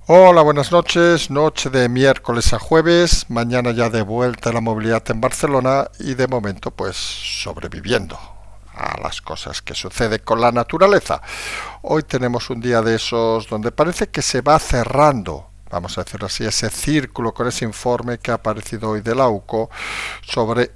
Hola, buenas noches. Noche de miércoles a jueves. Mañana ya de vuelta a la movilidad en Barcelona y de momento pues sobreviviendo a las cosas que suceden con la naturaleza. Hoy tenemos un día de esos donde parece que se va cerrando, vamos a decirlo así, ese círculo con ese informe que ha aparecido hoy de la UCO sobre,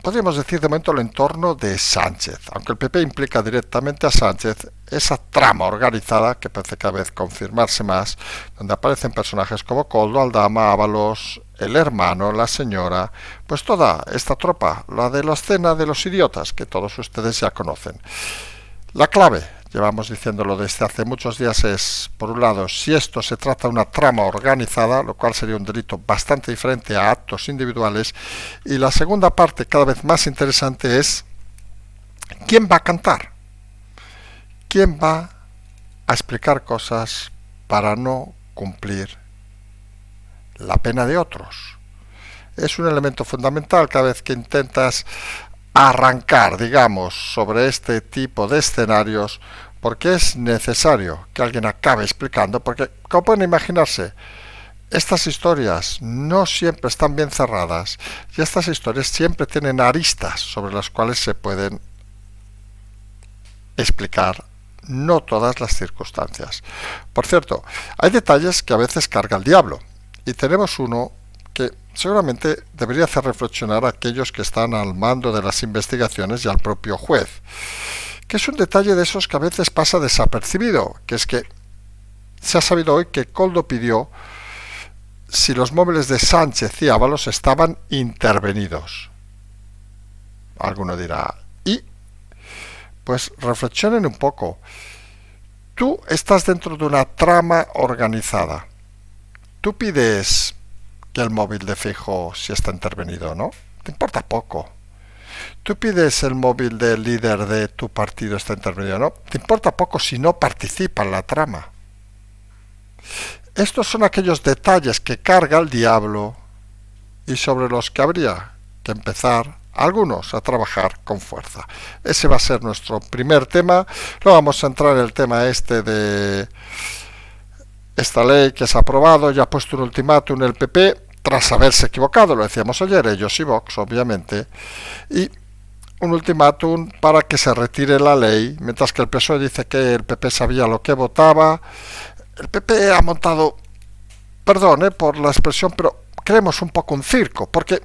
podríamos decir de momento, el entorno de Sánchez. Aunque el PP implica directamente a Sánchez, esa trama organizada, que parece cada vez confirmarse más, donde aparecen personajes como Koldo, Aldama, Ábalos, el hermano, la señora, pues toda esta tropa, la de la escena de los idiotas, que todos ustedes ya conocen. La clave, llevamos diciéndolo desde hace muchos días, es, por un lado, si esto se trata de una trama organizada, lo cual sería un delito bastante diferente a actos individuales, y la segunda parte, cada vez más interesante, es quién va a cantar, quién va a explicar cosas para no cumplir la pena de otros. Es un elemento fundamental cada vez que intentas arrancar, digamos, sobre este tipo de escenarios, porque es necesario que alguien acabe explicando, porque, como pueden imaginarse, estas historias no siempre están bien cerradas y estas historias siempre tienen aristas sobre las cuales se pueden explicar no todas las circunstancias. Por cierto, hay detalles que a veces carga el diablo y tenemos uno que seguramente debería hacer reflexionar a aquellos que están al mando de las investigaciones y al propio juez, que es un detalle de esos que a veces pasa desapercibido, que es que se ha sabido hoy que Koldo pidió si los móviles de Sánchez y Ábalos estaban intervenidos. Alguno dirá, ¿y? Pues reflexionen un poco. Tú estás dentro de una trama organizada. Tú pides que el móvil de Feijóo si está intervenido o no. Te importa poco. Tú pides el móvil del líder de tu partido está intervenido o no. Te importa poco si no participa en la trama. Estos son aquellos detalles que carga el diablo y sobre los que habría que empezar algunos a trabajar con fuerza. Ese va a ser nuestro primer tema. Luego vamos a entrar en el tema este de esta ley que se ha aprobado. Ya ha puesto un ultimátum el PP tras haberse equivocado, lo decíamos ayer, ellos y Vox, obviamente, y un ultimátum para que se retire la ley, mientras que el PSOE dice que el PP sabía lo que votaba. El PP ha montado, perdón por la expresión, pero creemos un poco un circo, porque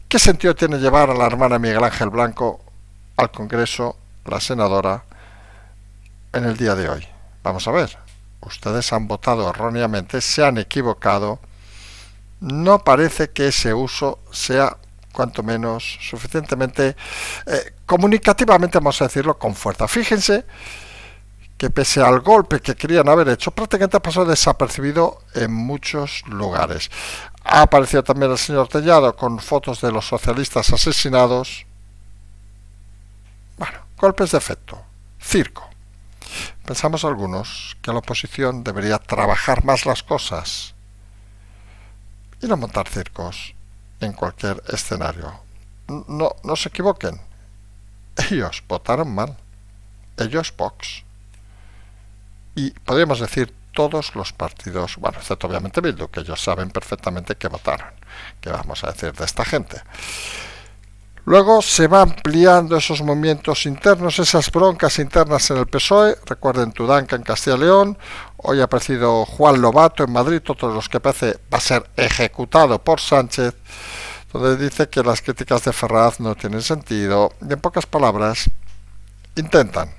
¿qué sentido tiene llevar a la hermana Miguel Ángel Blanco al Congreso, la senadora, en el día de hoy? Vamos a ver, ustedes han votado erróneamente, se han equivocado, no parece que ese uso sea cuanto menos suficientemente comunicativamente, vamos a decirlo, con fuerza. Fíjense que pese al golpe que querían haber hecho, prácticamente ha pasado desapercibido en muchos lugares. Ha aparecido también el señor Tellado con fotos de los socialistas asesinados. Bueno, golpes de efecto, circo. Pensamos algunos que la oposición debería trabajar más las cosas y no montar circos en cualquier escenario. No se equivoquen. Ellos votaron mal. Ellos Vox. Y podríamos decir todos los partidos, bueno, excepto obviamente Bildu, que ellos saben perfectamente que votaron. ¿Qué vamos a decir de esta gente? Luego se va ampliando esos movimientos internos, esas broncas internas en el PSOE. Recuerden Tudanca en Castilla y León. Hoy ha aparecido Juan Lobato en Madrid, otro de los que parece va a ser ejecutado por Sánchez, donde dice que las críticas de Ferraz no tienen sentido. Y en pocas palabras, intentan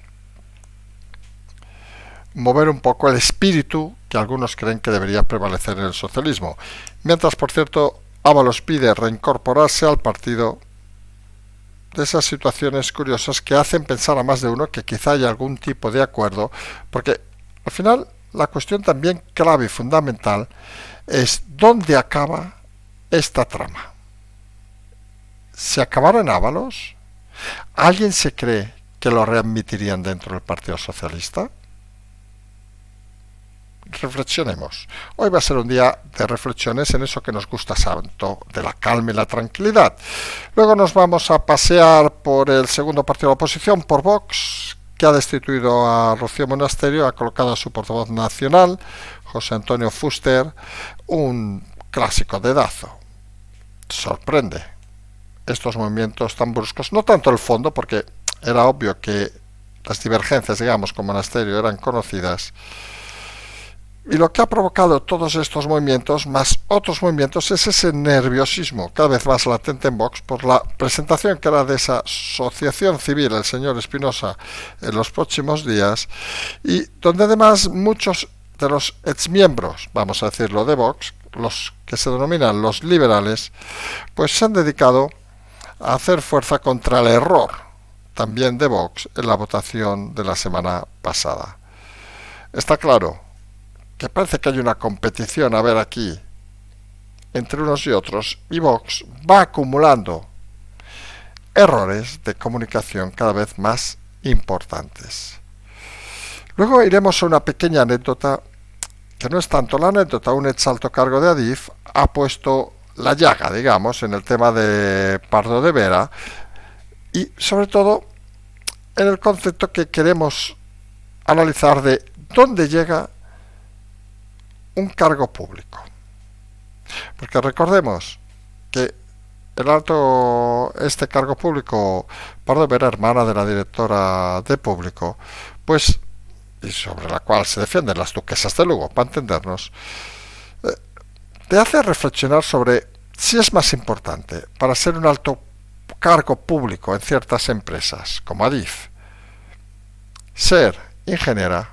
mover un poco el espíritu que algunos creen que debería prevalecer en el socialismo. Mientras, por cierto, Ábalos pide reincorporarse al partido. De esas situaciones curiosas que hacen pensar a más de uno que quizá haya algún tipo de acuerdo, porque al final la cuestión también clave y fundamental es dónde acaba esta trama. ¿Se acabará en Ábalos? ¿Alguien se cree que lo readmitirían dentro del Partido Socialista? Reflexionemos. Hoy va a ser un día de reflexiones en eso que nos gusta tanto, de la calma y la tranquilidad. Luego nos vamos a pasear por el segundo partido de la oposición, por Vox, que ha destituido a Rocío Monasterio, ha colocado a su portavoz nacional, José Antonio Fuster, un clásico dedazo. Sorprende estos movimientos tan bruscos, no tanto el fondo, porque era obvio que las divergencias, digamos, con Monasterio eran conocidas, y lo que ha provocado todos estos movimientos, más otros movimientos, es ese nerviosismo cada vez más latente en Vox por la presentación que hará de esa asociación civil el señor Espinosa en los próximos días, y donde además muchos de los exmiembros, vamos a decirlo, de Vox, los que se denominan los liberales, pues se han dedicado a hacer fuerza contra el error también de Vox en la votación de la semana pasada. Está claro que parece que hay una competición, a ver aquí, entre unos y otros, y Vox va acumulando errores de comunicación cada vez más importantes. Luego iremos a una pequeña anécdota, que no es tanto la anécdota, un ex alto cargo de Adif ha puesto la llaga, digamos, en el tema de Pardo de Vera, y sobre todo en el concepto que queremos analizar de dónde llega un cargo público. Porque recordemos que este cargo público, Pardo Vera, hermana de la directora de Público, pues, y sobre la cual se defienden las duquesas de Lugo, para entendernos, te hace reflexionar sobre si es más importante para ser un alto cargo público en ciertas empresas, como Adif, ser ingeniera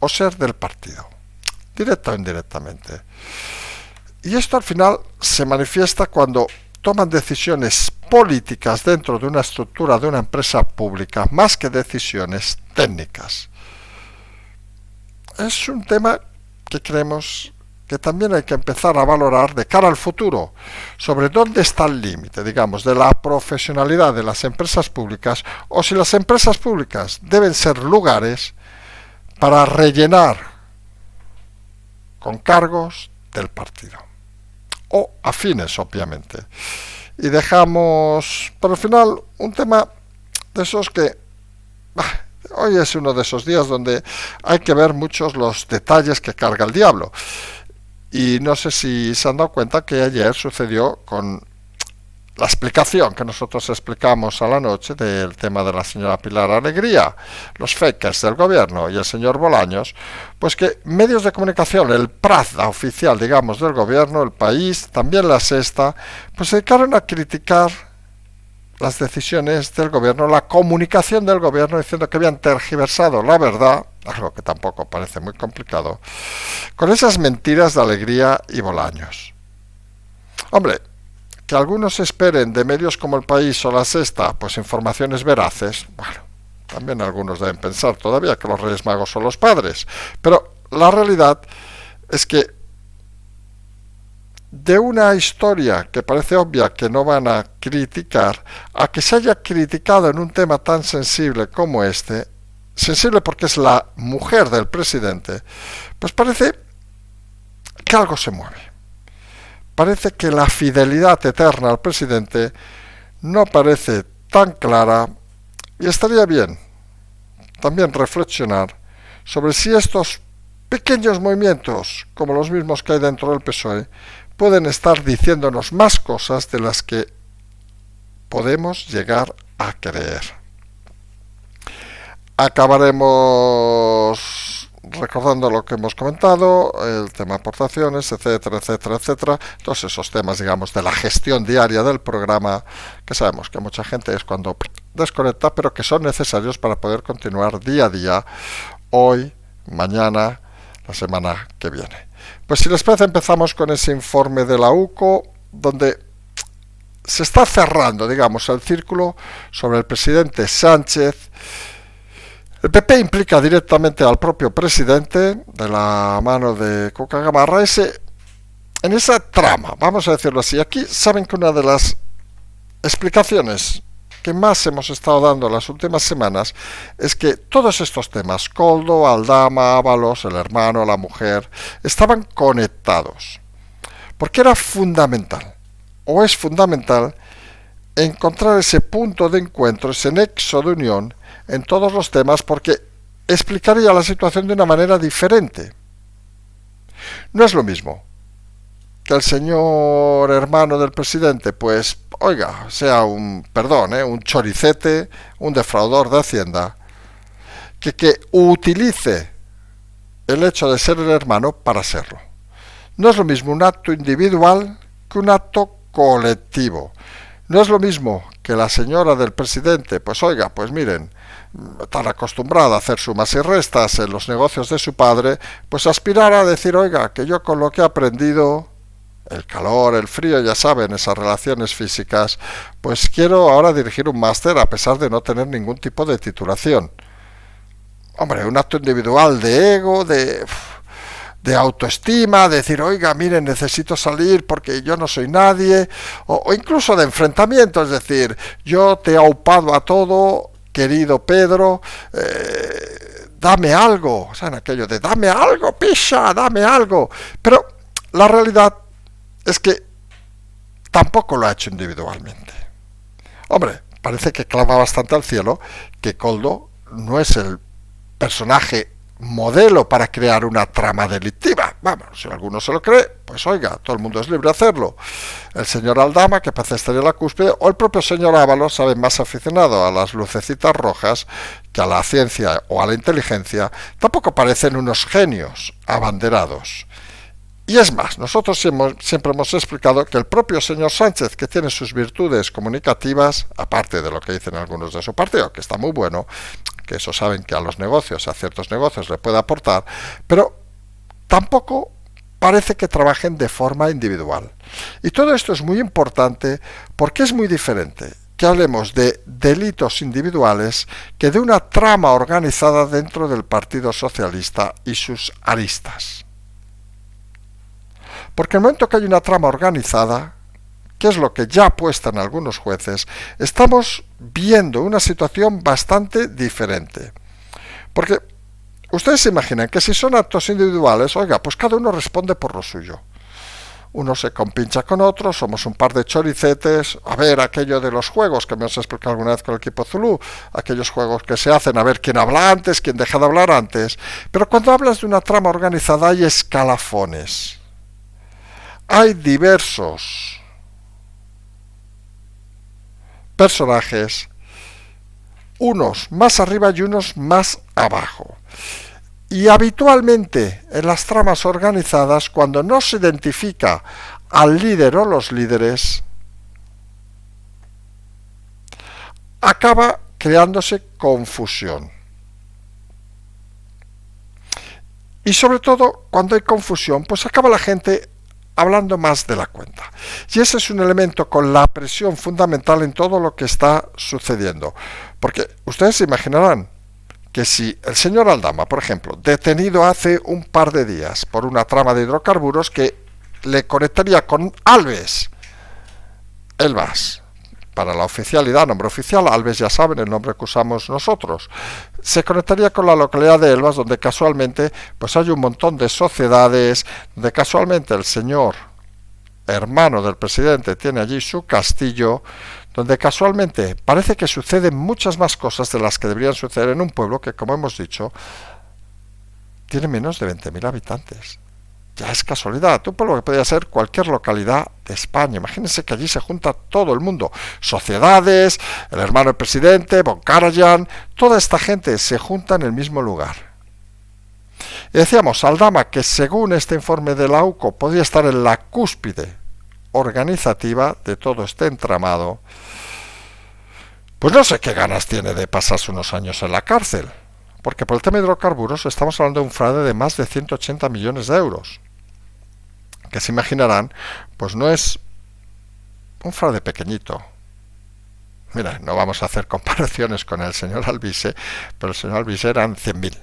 o ser del partido, directa o indirectamente. Y esto al final se manifiesta cuando toman decisiones políticas dentro de una estructura de una empresa pública, más que decisiones técnicas. Es un tema que creemos que también hay que empezar a valorar de cara al futuro, sobre dónde está el límite, digamos, de la profesionalidad de las empresas públicas, o si las empresas públicas deben ser lugares para rellenar con cargos del partido, o afines, obviamente. Y dejamos, por el final, un tema de esos que hoy es uno de esos días donde hay que ver muchos los detalles que carga el diablo. Y no sé si se han dado cuenta que ayer sucedió con la explicación que nosotros explicamos a la noche del tema de la señora Pilar Alegría, los fakers del gobierno y el señor Bolaños, pues que medios de comunicación, el Pravda oficial, digamos, del gobierno, El País, también La Sexta, pues se dedicaron a criticar las decisiones del gobierno, la comunicación del gobierno, diciendo que habían tergiversado la verdad, algo que tampoco parece muy complicado, con esas mentiras de Alegría y Bolaños. Hombre, que algunos esperen de medios como El País o La Sexta, pues informaciones veraces, bueno, también algunos deben pensar todavía que los Reyes Magos son los padres, pero la realidad es que de una historia que parece obvia que no van a criticar, a que se haya criticado en un tema tan sensible como este, sensible porque es la mujer del presidente, pues parece que algo se mueve. Parece que la fidelidad eterna al presidente no parece tan clara, y estaría bien también reflexionar sobre si estos pequeños movimientos, como los mismos que hay dentro del PSOE, pueden estar diciéndonos más cosas de las que podemos llegar a creer. Acabaremos recordando lo que hemos comentado, el tema aportaciones, etcétera, etcétera, etcétera, todos esos temas, digamos, de la gestión diaria del programa, que sabemos que mucha gente es cuando desconecta, pero que son necesarios para poder continuar día a día, hoy, mañana, la semana que viene. Pues si les parece, empezamos con ese informe de la UCO, donde se está cerrando, digamos, el círculo sobre el presidente Sánchez. El PP implica directamente al propio presidente, de la mano de Cuca Gamarra, en esa trama, vamos a decirlo así. Aquí saben que una de las explicaciones que más hemos estado dando las últimas semanas es que todos estos temas, Koldo, Aldama, Ábalos, el hermano, la mujer, estaban conectados. Porque era fundamental, o es fundamental, encontrar ese punto de encuentro, ese nexo de unión en todos los temas, porque explicaría la situación de una manera diferente. No es lo mismo que el señor hermano del presidente, pues, oiga, sea un choricete, un defraudador de Hacienda, que utilice el hecho de ser el hermano para serlo. No es lo mismo un acto individual que un acto colectivo. No es lo mismo que la señora del presidente, pues oiga, pues miren, tan acostumbrada a hacer sumas y restas en los negocios de su padre, pues aspirar a decir, oiga, que yo con lo que he aprendido, el calor, el frío, ya saben, esas relaciones físicas, pues quiero ahora dirigir un máster a pesar de no tener ningún tipo de titulación. Hombre, un acto individual de ego, de autoestima, de decir, oiga, miren, necesito salir porque yo no soy nadie, o incluso de enfrentamiento, es decir, yo te he aupado a todo, querido Pedro, dame algo, o sea, en aquello de dame algo, picha, dame algo, pero la realidad es que tampoco lo ha hecho individualmente. Hombre, parece que clama bastante al cielo que Koldo no es el personaje modelo para crear una trama delictiva. Vamos, si alguno se lo cree, pues oiga, todo el mundo es libre de hacerlo. El señor Aldama, que parece estar en la cúspide, o el propio señor Ábalos, sabe, más aficionado a las lucecitas rojas que a la ciencia o a la inteligencia, tampoco parecen unos genios abanderados. Y es más, nosotros siempre hemos explicado que el propio señor Sánchez, que tiene sus virtudes comunicativas, aparte de lo que dicen algunos de su partido, que está muy bueno, que eso saben que a los negocios, a ciertos negocios le puede aportar, pero tampoco parece que trabajen de forma individual. Y todo esto es muy importante porque es muy diferente que hablemos de delitos individuales que de una trama organizada dentro del Partido Socialista y sus aristas. Porque en el momento que hay una trama organizada, que es lo que ya apuestan algunos jueces, estamos viendo una situación bastante diferente. Porque ustedes se imaginan que si son actos individuales, oiga, pues cada uno responde por lo suyo. Uno se compincha con otro, somos un par de choricetes, a ver aquello de los juegos que me os he explicado alguna vez con el equipo Zulú, aquellos juegos que se hacen a ver quién habla antes, quién deja de hablar antes. Pero cuando hablas de una trama organizada hay escalafones. Hay diversos personajes, unos más arriba y unos más abajo. Y habitualmente en las tramas organizadas, cuando no se identifica al líder o los líderes, acaba creándose confusión. Y sobre todo, cuando hay confusión, pues acaba la gente hablando más de la cuenta. Y ese es un elemento con la presión fundamental en todo lo que está sucediendo. Porque ustedes se imaginarán que si el señor Aldama, por ejemplo, detenido hace un par de días por una trama de hidrocarburos que le conectaría con Alves, Elvas, para la oficialidad, nombre oficial, Alves ya saben, el nombre que usamos nosotros, se conectaría con la localidad de Elvas, donde casualmente pues hay un montón de sociedades, donde casualmente el señor hermano del presidente tiene allí su castillo, donde casualmente parece que suceden muchas más cosas de las que deberían suceder en un pueblo que, como hemos dicho, tiene menos de 20.000 habitantes. Ya es casualidad, un pueblo que podría ser cualquier localidad de España. Imagínense que allí se junta todo el mundo, sociedades, el hermano del presidente, Von Karajan, toda esta gente se junta en el mismo lugar. Y decíamos, Aldama, que según este informe de la UCO podría estar en la cúspide organizativa de todo este entramado, pues no sé qué ganas tiene de pasarse unos años en la cárcel, porque por el tema de hidrocarburos estamos hablando de un fraude de más de 180 millones de euros, que se imaginarán, pues no es un fraude pequeñito. Mira, no vamos a hacer comparaciones con el señor Alvise, pero el señor Alvise eran 100.000.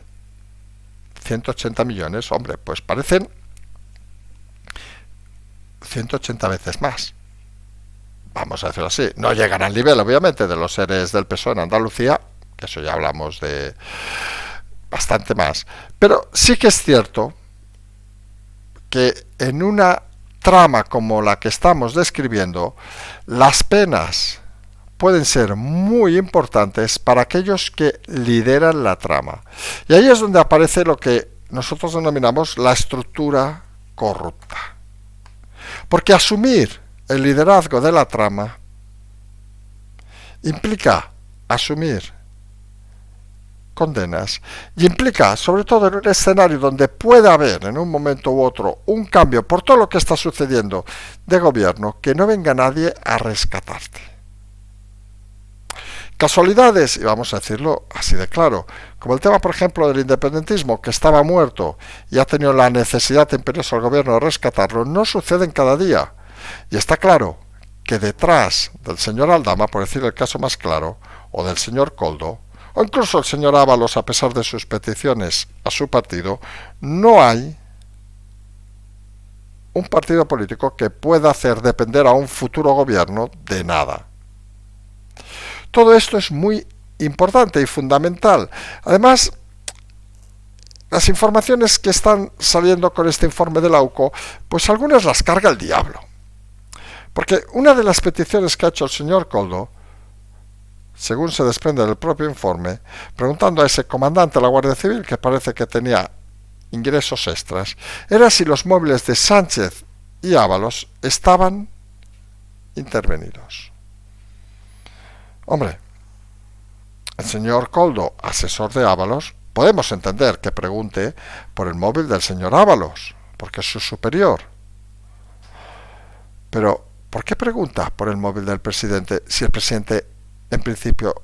180 millones, hombre, pues parecen 180 veces más. Vamos a decirlo así. No llegan al nivel, obviamente, de los seres del PSOE en Andalucía, que eso ya hablamos de bastante más. Pero sí que es cierto que en una trama como la que estamos describiendo, las penas pueden ser muy importantes para aquellos que lideran la trama. Y ahí es donde aparece lo que nosotros denominamos la estructura corrupta. Porque asumir el liderazgo de la trama implica asumir condenas y implica, sobre todo en un escenario donde pueda haber en un momento u otro un cambio por todo lo que está sucediendo de gobierno, que no venga nadie a rescatarte. Casualidades, y vamos a decirlo así de claro, como el tema, por ejemplo, del independentismo, que estaba muerto y ha tenido la necesidad imperiosa del gobierno de rescatarlo, no suceden cada día. Y está claro que detrás del señor Aldama, por decir el caso más claro, o del señor Koldo, o incluso el señor Ábalos, a pesar de sus peticiones a su partido, no hay un partido político que pueda hacer depender a un futuro gobierno de nada. Todo esto es muy importante y fundamental. Además, las informaciones que están saliendo con este informe de la UCO, pues algunas las carga el diablo. Porque una de las peticiones que ha hecho el señor Koldo, según se desprende del propio informe, preguntando a ese comandante de la Guardia Civil, que parece que tenía ingresos extras, era si los móviles de Sánchez y Ábalos estaban intervenidos. Hombre, el señor Koldo, asesor de Ábalos, podemos entender que pregunte por el móvil del señor Ábalos, porque es su superior. Pero, ¿por qué pregunta por el móvil del presidente si el presidente, en principio,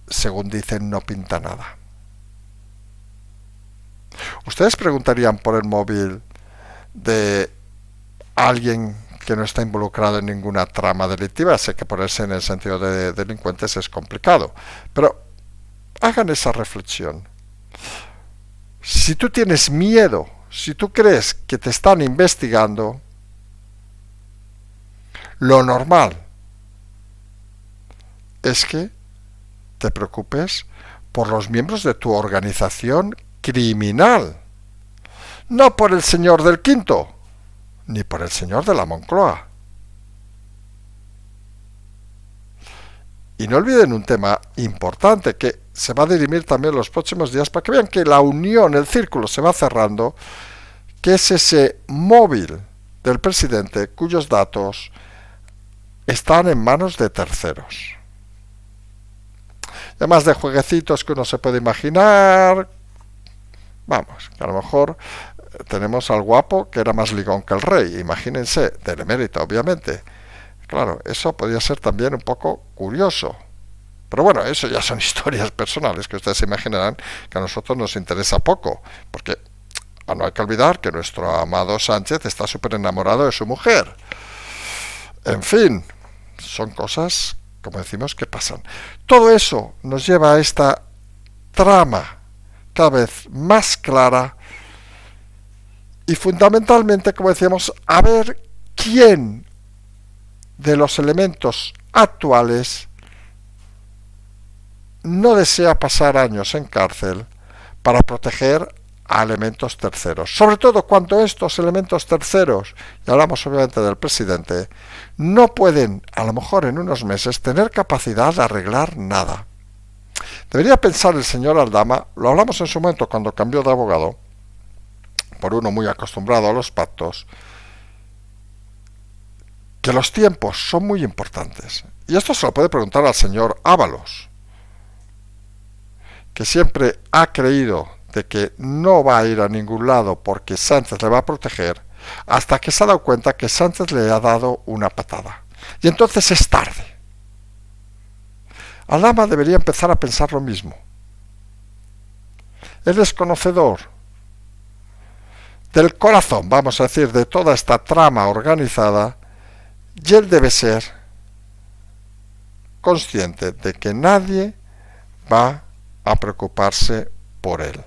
según dicen, no pinta nada? ¿Ustedes preguntarían por el móvil de alguien que no está involucrado en ninguna trama delictiva? Sé que ponerse en el sentido de delincuentes es complicado, pero hagan esa reflexión. Si tú tienes miedo, si tú crees que te están investigando, lo normal es que te preocupes por los miembros de tu organización criminal, no por el señor del Quinto, ni por el señor de la Moncloa. Y no olviden un tema importante que se va a dirimir también los próximos días para que vean que la unión, el círculo se va cerrando, que es ese móvil del presidente cuyos datos están en manos de terceros. Y además de jueguecitos que uno se puede imaginar, vamos, que a lo mejor tenemos al guapo que era más ligón que el rey, imagínense, del emérito, obviamente. Claro, eso podría ser también un poco curioso. Pero bueno, eso ya son historias personales que ustedes se imaginarán que a nosotros nos interesa poco, porque no hay que olvidar que nuestro amado Sánchez está súper enamorado de su mujer. En fin, son cosas, como decimos, que pasan. Todo eso nos lleva a esta trama cada vez más clara y fundamentalmente, como decíamos, a ver quién de los elementos actuales no desea pasar años en cárcel para proteger a elementos terceros. Sobre todo cuando estos elementos terceros, y hablamos obviamente del presidente, no pueden, a lo mejor en unos meses, tener capacidad de arreglar nada. Debería pensar el señor Aldama, lo hablamos en su momento cuando cambió de abogado, por uno muy acostumbrado a los pactos, que los tiempos son muy importantes. Y esto se lo puede preguntar al señor Ábalos, que siempre ha creído de que no va a ir a ningún lado porque Sánchez le va a proteger, hasta que se ha dado cuenta que Sánchez le ha dado una patada. Y entonces es tarde. Aldama debería empezar a pensar lo mismo. Él es conocedor del corazón, vamos a decir, de toda esta trama organizada, y él debe ser consciente de que nadie va a preocuparse por él.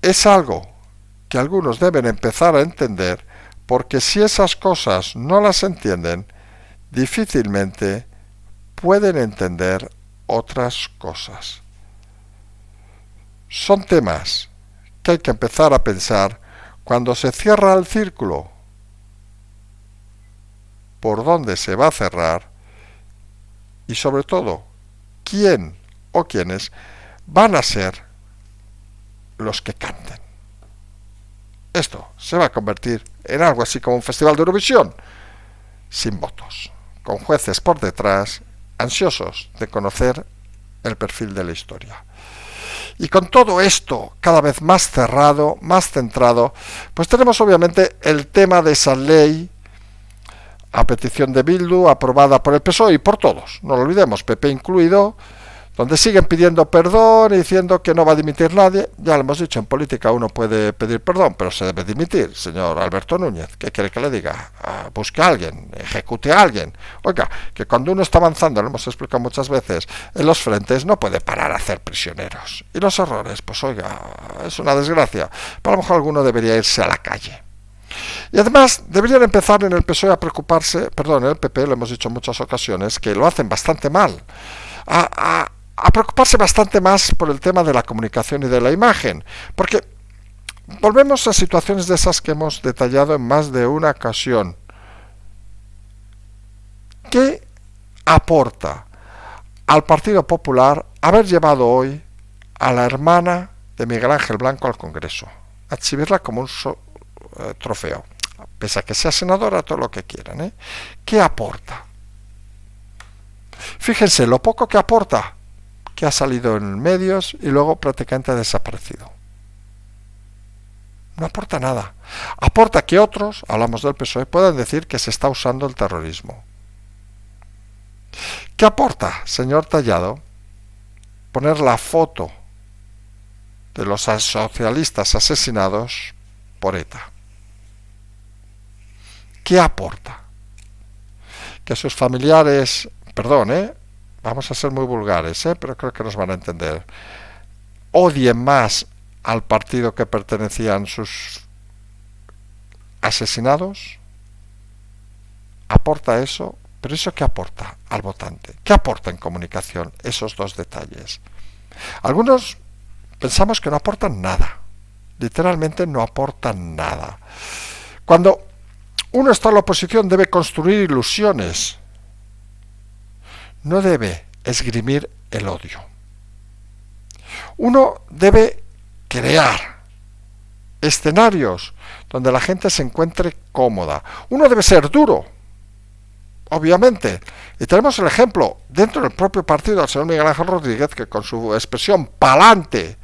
Es algo que algunos deben empezar a entender, porque si esas cosas no las entienden, difícilmente pueden entender otras cosas. Son temas que hay que empezar a pensar cuando se cierra el círculo, por dónde se va a cerrar y sobre todo quién o quiénes van a ser los que canten. Esto se va a convertir en algo así como un festival de Eurovisión, sin votos, con jueces por detrás, ansiosos de conocer el perfil de la historia. Y con todo esto cada vez más cerrado, más centrado, pues tenemos obviamente el tema de esa ley a petición de Bildu, aprobada por el PSOE y por todos, no lo olvidemos, PP incluido, donde siguen pidiendo perdón y diciendo que no va a dimitir nadie. Ya lo hemos dicho, en política uno puede pedir perdón, pero se debe dimitir, señor Alberto Núñez. ¿Qué quiere que le diga? Busque a alguien, ejecute a alguien. Oiga, que cuando uno está avanzando, lo hemos explicado muchas veces, en los frentes no puede parar a hacer prisioneros. Y los errores, pues oiga, es una desgracia. Pero a lo mejor alguno debería irse a la calle. Y además deberían empezar en el PSOE a preocuparse, perdón, en el PP, lo hemos dicho en muchas ocasiones, que lo hacen bastante mal, a preocuparse bastante más por el tema de la comunicación y de la imagen, porque volvemos a situaciones de esas que hemos detallado en más de una ocasión. ¿Qué aporta al Partido Popular haber llevado hoy a la hermana de Miguel Ángel Blanco al Congreso? A exhibirla como un trofeo, pese a que sea senadora, todo lo que quieran, ¿eh? ¿Qué aporta? Fíjense lo poco que aporta, que ha salido en medios y luego prácticamente ha desaparecido. No aporta nada. Aporta que otros, hablamos del PSOE, puedan decir que se está usando el terrorismo. ¿Qué aporta, señor Tallado, poner la foto de los socialistas asesinados por ETA? ¿Qué aporta? Que sus familiares, perdón, vamos a ser muy vulgares, pero creo que nos van a entender, odien más al partido que pertenecían sus asesinados. ¿Aporta eso? ¿Pero eso qué aporta al votante? ¿Qué aporta en comunicación esos dos detalles? Algunos pensamos que no aportan nada, literalmente no aportan nada. Cuando uno está en la oposición debe construir ilusiones, no debe esgrimir el odio. Uno debe crear escenarios donde la gente se encuentre cómoda. Uno debe ser duro, obviamente. Y tenemos el ejemplo dentro del propio partido del señor Miguel Ángel Rodríguez, que con su expresión pa'lante,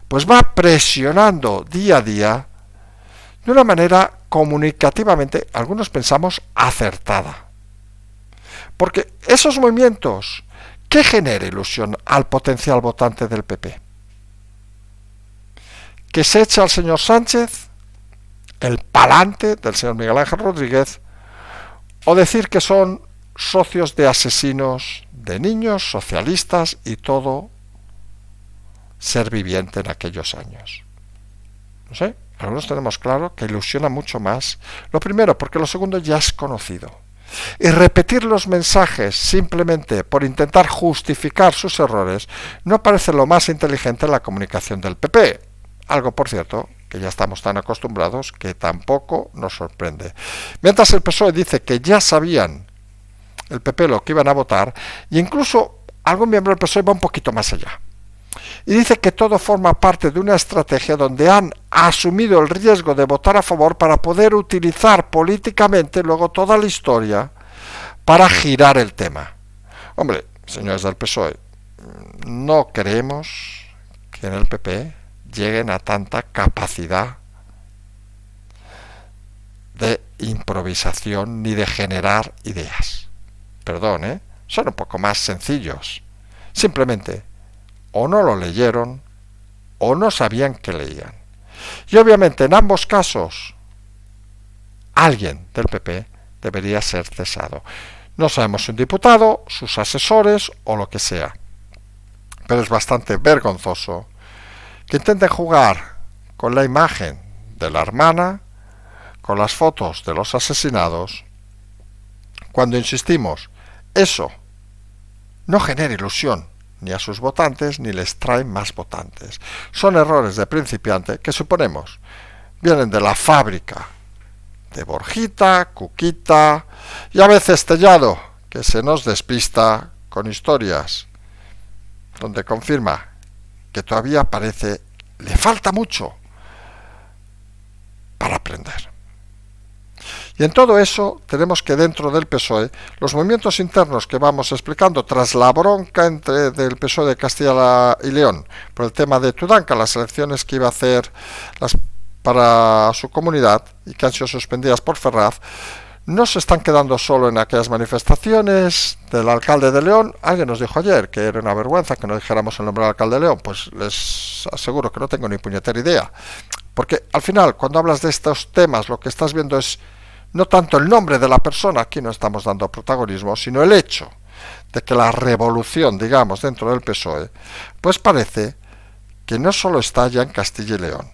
pues va presionando día a día de una manera comunicativamente, algunos pensamos, acertada. Porque esos movimientos, ¿qué genera ilusión al potencial votante del PP? ¿Que se echa al señor Sánchez, el pa'lante del señor Miguel Ángel Rodríguez, o decir que son socios de asesinos de niños, socialistas y todo ser viviente en aquellos años? No sé, algunos tenemos claro que ilusiona mucho más. Lo primero, porque lo segundo ya es conocido. Y repetir los mensajes simplemente por intentar justificar sus errores no parece lo más inteligente en la comunicación del PP. Algo, por cierto, que ya estamos tan acostumbrados que tampoco nos sorprende. Mientras el PSOE dice que ya sabían el PP lo que iban a votar, e incluso algún miembro del PSOE va un poquito más allá. Y dice que todo forma parte de una estrategia donde han asumido el riesgo de votar a favor para poder utilizar políticamente luego toda la historia para girar el tema. Hombre, señores del PSOE, no creemos que en el PP lleguen a tanta capacidad de improvisación ni de generar ideas. Perdón, son un poco más sencillos. Simplemente o no lo leyeron o no sabían que leían. Y obviamente en ambos casos alguien del PP debería ser cesado. No sabemos si un diputado, sus asesores o lo que sea. Pero es bastante vergonzoso que intenten jugar con la imagen de la hermana, con las fotos de los asesinados, cuando insistimos, eso no genera ilusión ni a sus votantes ni les trae más votantes. Son errores de principiante que suponemos vienen de la fábrica de Borjita, Cuquita y a veces Tellado, que se nos despista con historias donde confirma que todavía parece le falta mucho para aprender. Y en todo eso tenemos que dentro del PSOE los movimientos internos que vamos explicando tras la bronca del PSOE de Castilla y León por el tema de Tudanca, las elecciones que iba a hacer para su comunidad y que han sido suspendidas por Ferraz, no se están quedando solo en aquellas manifestaciones del alcalde de León. Alguien nos dijo ayer que era una vergüenza que no dijéramos el nombre del alcalde de León. Pues les aseguro que no tengo ni puñetera idea. Porque al final, cuando hablas de estos temas, lo que estás viendo es no tanto el nombre de la persona, aquí no estamos dando protagonismo, sino el hecho de que la revolución, digamos, dentro del PSOE, pues parece que no solo está ya en Castilla y León.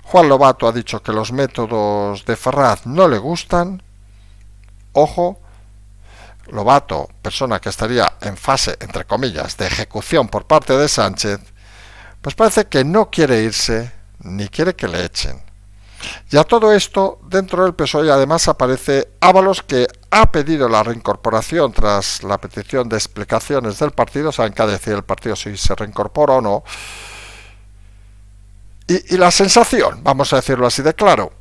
Juan Lobato ha dicho que los métodos de Ferraz no le gustan. Ojo, Lobato, persona que estaría en fase, entre comillas, de ejecución por parte de Sánchez, pues parece que no quiere irse ni quiere que le echen. Y a todo esto, dentro del PSOE además aparece Ábalos, que ha pedido la reincorporación tras la petición de explicaciones del partido. Saben que ha decidido el partido si se reincorpora o no. Y la sensación, vamos a decirlo así de claro,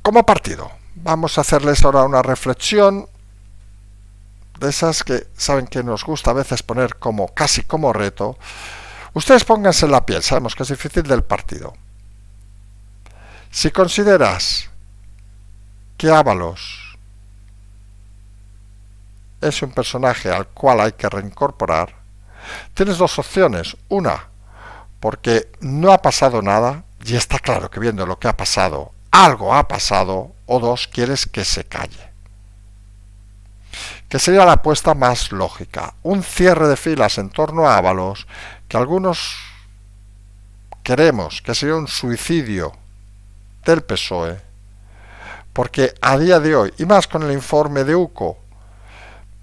como partido, vamos a hacerles ahora una reflexión de esas que saben que nos gusta a veces poner como casi como reto. Ustedes pónganse en la piel, sabemos que es difícil, del partido. Si consideras que Ábalos es un personaje al cual hay que reincorporar, tienes dos opciones. Una, porque no ha pasado nada, y está claro que viendo lo que ha pasado, algo ha pasado. O dos, quieres que se calle. Que sería la apuesta más lógica. Un cierre de filas en torno a Ábalos, que algunos queremos que sería un suicidio del PSOE, porque a día de hoy, y más con el informe de UCO,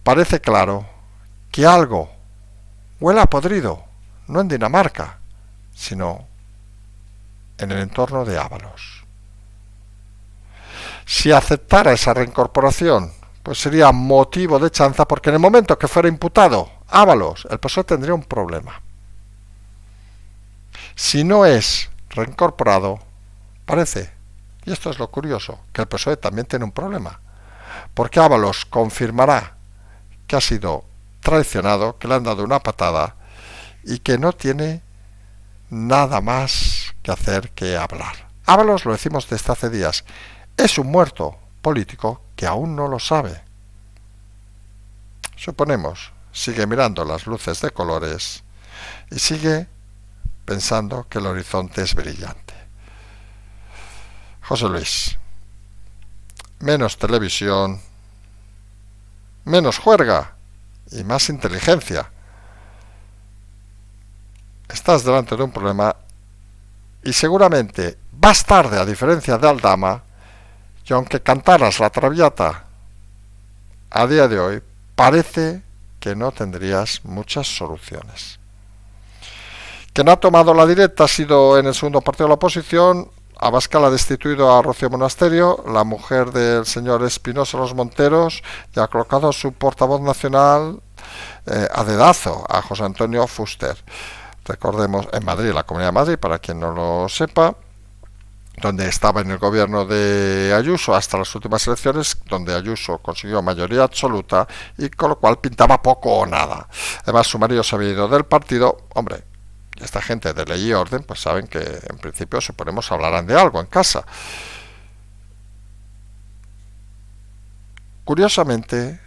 parece claro que algo huele a podrido, no en Dinamarca, sino en el entorno de Ábalos. Si aceptara esa reincorporación, pues sería motivo de chanza, porque en el momento que fuera imputado Ábalos, el PSOE tendría un problema. Si no es reincorporado, parece, y esto es lo curioso, que el PSOE también tiene un problema, porque Ábalos confirmará que ha sido traicionado, que le han dado una patada y que no tiene nada más que hacer que hablar. Ábalos, lo decimos desde hace días, es un muerto político que aún no lo sabe. Suponemos, sigue mirando las luces de colores y sigue pensando que el horizonte es brillante. José Luis, menos televisión, menos juerga y más inteligencia. Estás delante de un problema y seguramente vas tarde, a diferencia de Aldama, y aunque cantaras la Traviata a día de hoy, parece que no tendrías muchas soluciones. Quien ha tomado la directa ha sido, en el segundo partido de la oposición, Abascal ha destituido a Rocío Monasterio, la mujer del señor Espinosa Los Monteros, y ha colocado a su portavoz nacional a dedazo, a José Antonio Fuster. Recordemos, en Madrid, la Comunidad de Madrid, para quien no lo sepa, donde estaba en el gobierno de Ayuso hasta las últimas elecciones, donde Ayuso consiguió mayoría absoluta y con lo cual pintaba poco o nada. Además, su marido se había ido del partido. Hombre, esta gente de ley y orden, pues saben que en principio, suponemos, hablarán de algo en casa. Curiosamente,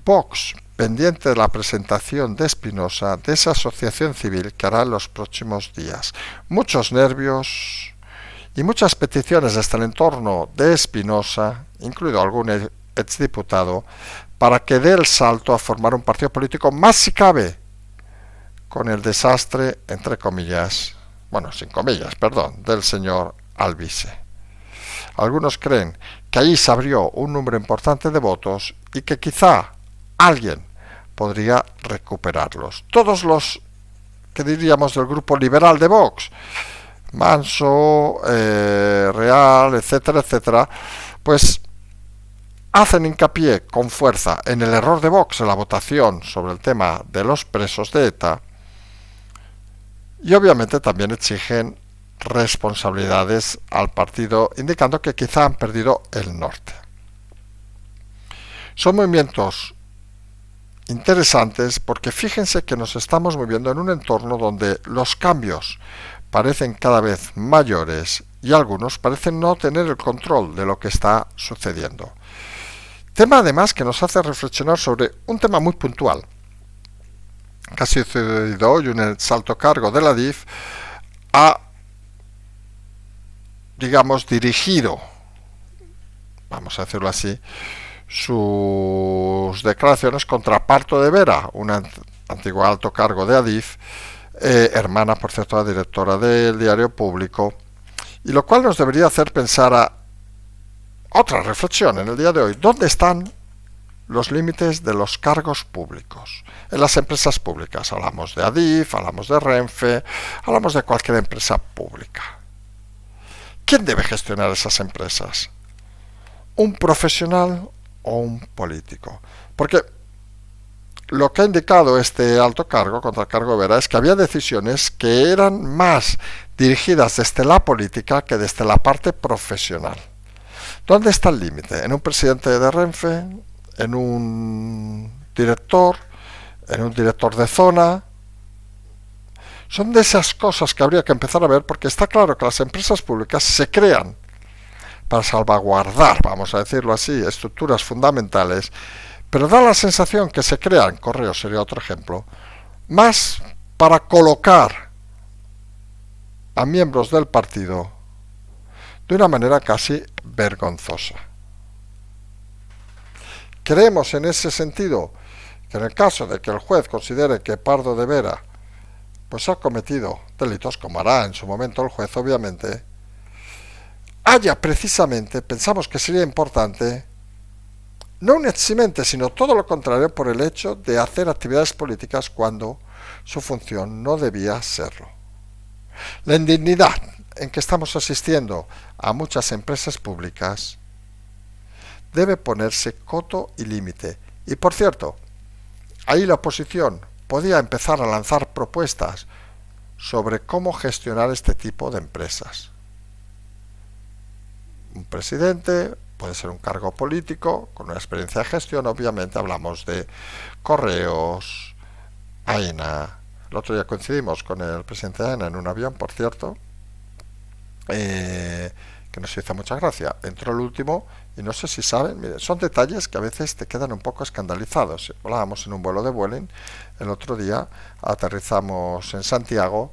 Vox, pendiente de la presentación de Espinosa, de esa asociación civil que hará en los próximos días. Muchos nervios y muchas peticiones desde el entorno de Espinosa, incluido algún exdiputado, para que dé el salto a formar un partido político, más si cabe, con el desastre, entre comillas, bueno, sin comillas, perdón, del señor Alvise. Algunos creen que allí se abrió un número importante de votos y que quizá alguien podría recuperarlos. Todos los que diríamos del grupo liberal de Vox, Manso, Real, etcétera, etcétera, pues hacen hincapié con fuerza en el error de Vox en la votación sobre el tema de los presos de ETA y obviamente también exigen responsabilidades al partido, indicando que quizá han perdido el norte. Son movimientos interesantes porque fíjense que nos estamos moviendo en un entorno donde los cambios parecen cada vez mayores y algunos parecen no tener el control de lo que está sucediendo. Tema además que nos hace reflexionar sobre un tema muy puntual que ha sucedido hoy. Un alto cargo de la DIF ha, digamos, dirigido, vamos a decirlo así, sus declaraciones contra Parto de Vera, una antigua alto cargo de Adif, hermana, por cierto, la directora del Diario Público, y lo cual nos debería hacer pensar a otra reflexión en el día de hoy. ¿Dónde están los límites de los cargos públicos? En las empresas públicas hablamos de Adif, hablamos de Renfe, hablamos de cualquier empresa pública. ¿Quién debe gestionar esas empresas? ¿Un profesional o un político? Porque lo que ha indicado este alto cargo contra el cargo de Vera es que había decisiones que eran más dirigidas desde la política que desde la parte profesional. ¿Dónde está el límite? ¿En un presidente de Renfe? ¿En un director? ¿En un director de zona? Son de esas cosas que habría que empezar a ver, porque está claro que las empresas públicas se crean para salvaguardar, vamos a decirlo así, estructuras fundamentales, pero da la sensación que se crean, Correos sería otro ejemplo, más para colocar a miembros del partido de una manera casi vergonzosa. Creemos en ese sentido que en el caso de que el juez considere que Pardo de Vera pues ha cometido delitos, como hará en su momento el juez, obviamente, haya precisamente, pensamos que sería importante, no un eximente, sino todo lo contrario, por el hecho de hacer actividades políticas cuando su función no debía serlo. La indignidad en que estamos asistiendo a muchas empresas públicas debe ponerse coto y límite. Y por cierto, ahí la oposición podía empezar a lanzar propuestas sobre cómo gestionar este tipo de empresas. Un presidente puede ser un cargo político con una experiencia de gestión. Obviamente hablamos de Correos, AENA. El otro día coincidimos con el presidente de AENA en un avión, por cierto, que nos hizo mucha gracia. Entró el último y no sé si saben, miren, son detalles que a veces te quedan un poco escandalizados. Volábamos en un vuelo de Vueling, el otro día aterrizamos en Santiago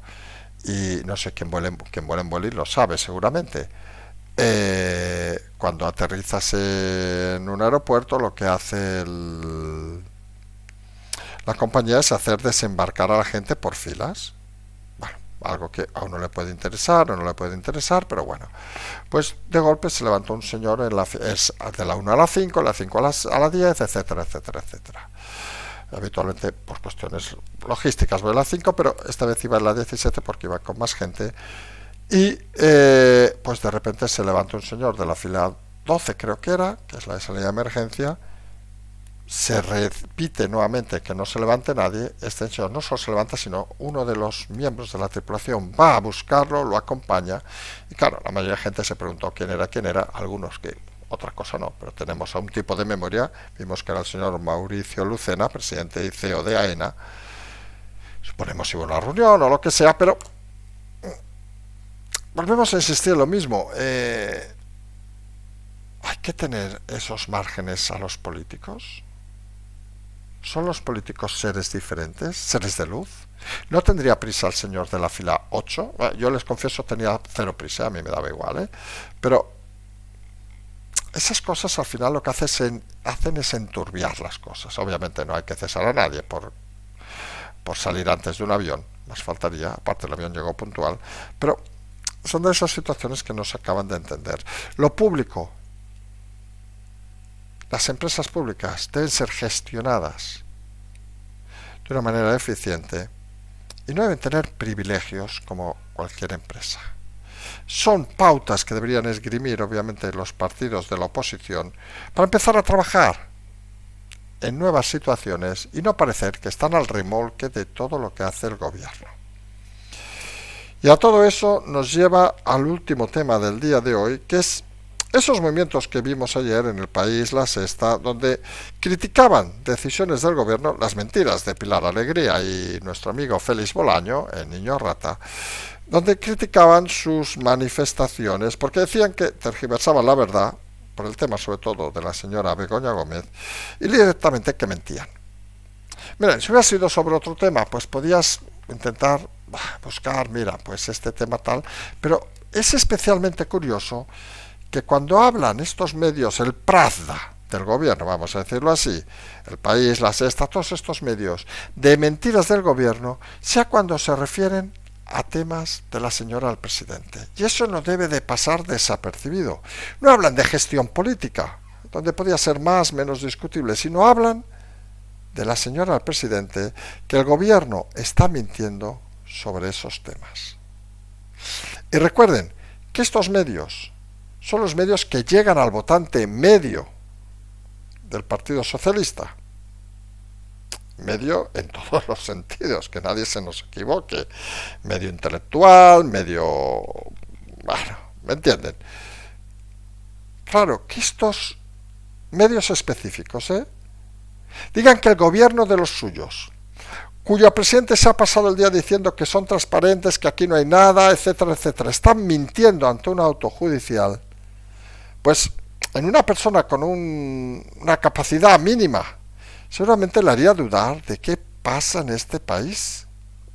y no sé quién vuela en Vueling lo sabe seguramente. Cuando aterrizas en un aeropuerto, lo que hace la compañía es hacer desembarcar a la gente por filas. Bueno, algo que a uno le puede interesar o no le puede interesar, pero bueno, pues de golpe se levantó un señor es de la 1 a la 5, la 5 a la 10, etcétera, etcétera, etcétera. Habitualmente por cuestiones logísticas voy a la 5, pero esta vez iba en la 17 porque iba con más gente. Y pues de repente se levanta un señor de la fila 12, creo que era, que es la de salida de emergencia. Se repite nuevamente que no se levante nadie. Este señor no solo se levanta, sino uno de los miembros de la tripulación va a buscarlo, lo acompaña. Y claro, la mayoría de la gente se preguntó quién era. Algunos que otra cosa no, pero tenemos a un tipo de memoria. Vimos que era el señor Mauricio Lucena, presidente y CEO de AENA. Suponemos si hubo una reunión o lo que sea, pero volvemos a insistir en lo mismo. Hay que tener esos márgenes a los políticos. ¿Son los políticos seres diferentes? ¿Seres de luz? ¿No tendría prisa el señor de la fila 8? Yo les confieso tenía cero prisa, a mí me daba igual, pero esas cosas al final lo que hacen es enturbiar las cosas. Obviamente no hay que cesar a nadie por salir antes de un avión, más faltaría, aparte el avión llegó puntual, pero son de esas situaciones que no se acaban de entender. Lo público, las empresas públicas deben ser gestionadas de una manera eficiente y no deben tener privilegios como cualquier empresa. Son pautas que deberían esgrimir obviamente los partidos de la oposición para empezar a trabajar en nuevas situaciones y no parecer que están al remolque de todo lo que hace el gobierno. Y a todo eso nos lleva al último tema del día de hoy, que es esos movimientos que vimos ayer en El País, La Sexta, donde criticaban decisiones del gobierno, las mentiras de Pilar Alegría y nuestro amigo Félix Bolaño, el niño rata, donde criticaban sus manifestaciones porque decían que tergiversaban la verdad, por el tema sobre todo de la señora Begoña Gómez, y directamente que mentían. Miren, si hubiera sido sobre otro tema, pues podías intentar buscar, mira, pues este tema tal, pero es especialmente curioso que cuando hablan estos medios, el Pravda del gobierno, vamos a decirlo así, El País, La Sexta, todos estos medios, de mentiras del gobierno, sea cuando se refieren a temas de la señora del presidente. Y eso no debe de pasar desapercibido. No hablan de gestión política, donde podía ser más, menos discutible, sino hablan de la señora del presidente, que el gobierno está mintiendo sobre esos temas. Y recuerden que estos medios son los medios que llegan al votante medio del Partido Socialista. Medio en todos los sentidos, que nadie se nos equivoque. Medio intelectual, medio... bueno, ¿me entienden? Claro, que estos medios específicos, digan que el gobierno de los suyos, cuyo presidente se ha pasado el día diciendo que son transparentes, que aquí no hay nada, etcétera, etcétera, están mintiendo ante un auto judicial, pues en una persona con una capacidad mínima, seguramente le haría dudar de qué pasa en este país.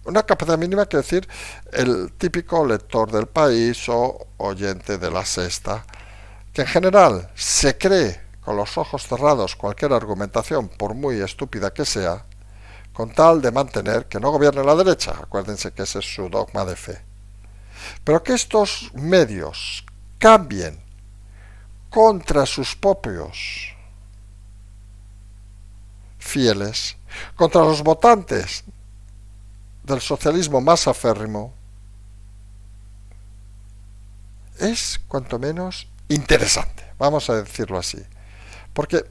Una capacidad mínima quiere decir el típico lector del País o oyente de La Sexta, que en general se cree con los ojos cerrados cualquier argumentación, por muy estúpida que sea, con tal de mantener que no gobierne la derecha. Acuérdense que ese es su dogma de fe. Pero que estos medios cambien contra sus propios fieles, contra los votantes del socialismo más aférrimo, es cuanto menos interesante, vamos a decirlo así, porque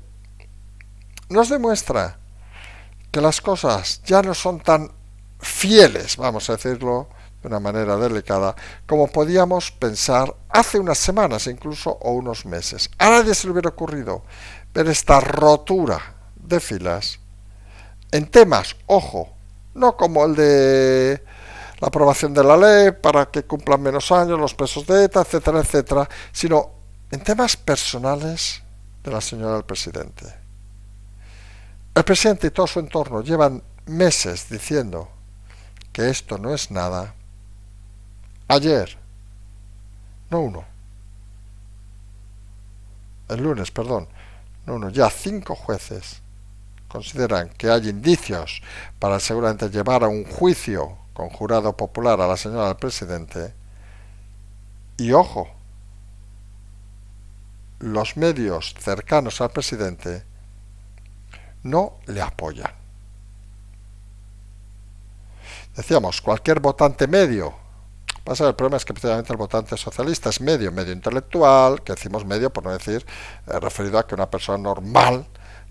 nos demuestra que las cosas ya no son tan fieles, vamos a decirlo de una manera delicada, como podíamos pensar hace unas semanas incluso o unos meses. A nadie se le hubiera ocurrido ver esta rotura de filas en temas, ojo, no como el de la aprobación de la ley para que cumplan menos años los presos de ETA, etcétera, etcétera, sino en temas personales de la señora del presidente. El presidente y todo su entorno llevan meses diciendo que esto no es nada. Ayer, no uno, el lunes, perdón, no uno, ya 5 jueces consideran que hay indicios para seguramente llevar a un juicio con jurado popular a la señora del presidente. Y ojo, los medios cercanos al presidente no le apoyan. Decíamos, cualquier votante medio. Pasa, el problema es que precisamente el votante socialista es medio intelectual, que decimos medio por no decir referido a que una persona normal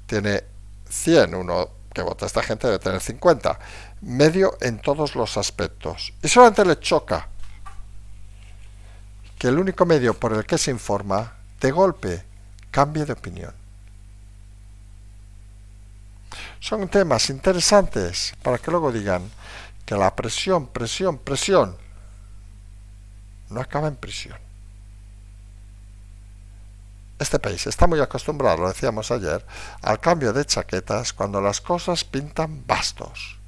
tiene 100, uno que vota a esta gente debe tener 50. Medio en todos los aspectos. Y solamente le choca que el único medio por el que se informa, de golpe, cambie de opinión. Son temas interesantes para que luego digan que la presión no acaba en prisión. Este país está muy acostumbrado, lo decíamos ayer, al cambio de chaquetas cuando las cosas pintan bastos.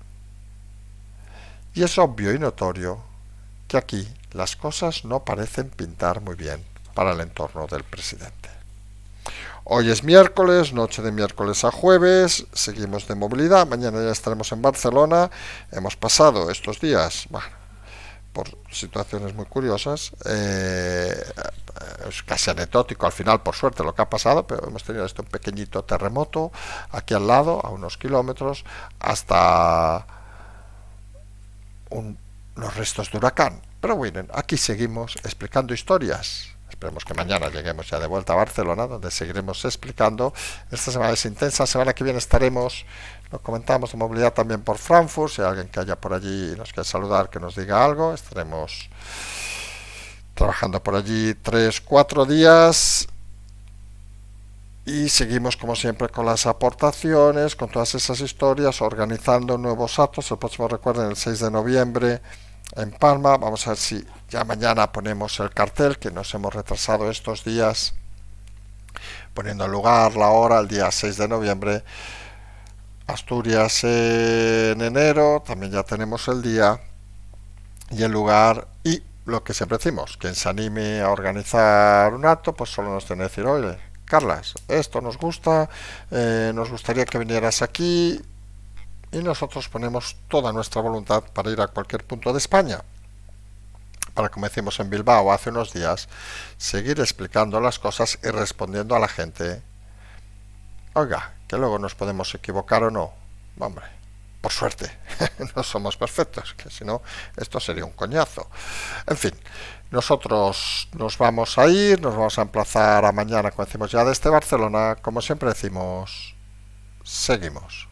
Y es obvio y notorio que aquí las cosas no parecen pintar muy bien para el entorno del presidente. Hoy es miércoles, noche de miércoles a jueves, seguimos de movilidad, mañana ya estaremos en Barcelona. Hemos pasado estos días, por situaciones muy curiosas, es casi anecdótico al final, por suerte, lo que ha pasado, pero hemos tenido un pequeñito terremoto aquí al lado, a unos kilómetros, hasta los restos de huracán. Pero bueno, aquí seguimos explicando historias Esperemos que mañana lleguemos ya de vuelta a Barcelona, donde seguiremos explicando. Esta semana es intensa, semana que viene estaremos, lo comentamos, de movilidad también por Frankfurt. Si hay alguien que haya por allí y nos quiere saludar, que nos diga algo. Estaremos trabajando por allí 3-4 días. Y seguimos como siempre con las aportaciones, con todas esas historias, organizando nuevos actos. El próximo, recuerden, el 6 de noviembre en Palma. Vamos a ver si ya mañana ponemos el cartel, que nos hemos retrasado estos días, poniendo el lugar, la hora, el día 6 de noviembre. Asturias en enero, también ya tenemos el día y el lugar. Y lo que siempre decimos, quien se anime a organizar un acto, pues solo nos tiene que decir, oye, Carlas, esto nos gusta, nos gustaría que vinieras aquí, y nosotros ponemos toda nuestra voluntad para ir a cualquier punto de España, para, como decimos en Bilbao hace unos días, seguir explicando las cosas y respondiendo a la gente. Oiga, que luego nos podemos equivocar o no. Hombre, por suerte, no somos perfectos, que si no, esto sería un coñazo. En fin, nosotros nos vamos a ir, nos vamos a emplazar a mañana, como decimos ya desde Barcelona. Como siempre decimos, seguimos.